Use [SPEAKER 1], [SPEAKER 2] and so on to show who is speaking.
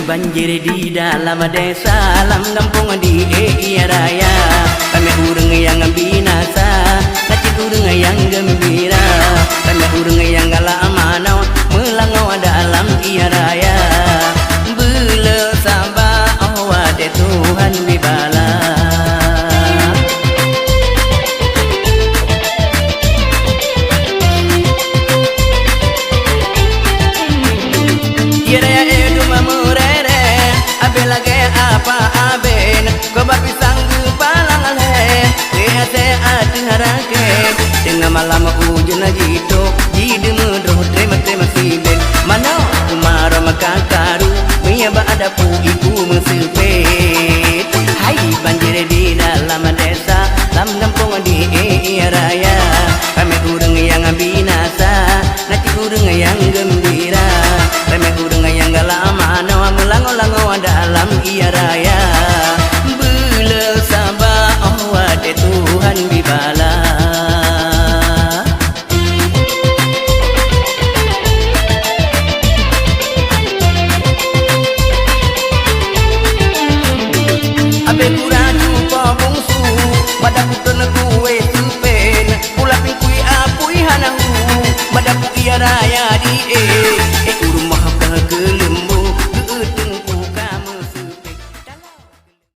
[SPEAKER 1] banjir di dalam desa, dalam kampung di Iya Raya. Kami urang yang binasa, ngaci urang yang gembira. Kami urang yang galak manau, melangau dalam Iya Raya. Bela sabar awak Tuhan bibala. Iya Raya itu mamurere, abe lagi apa aben, kau bapi sanggup palang alhe, lihat ati harake, dengan malam hujan gitu, jadi mudroh terima siben, mana kumara makakaru, miya ba ada pu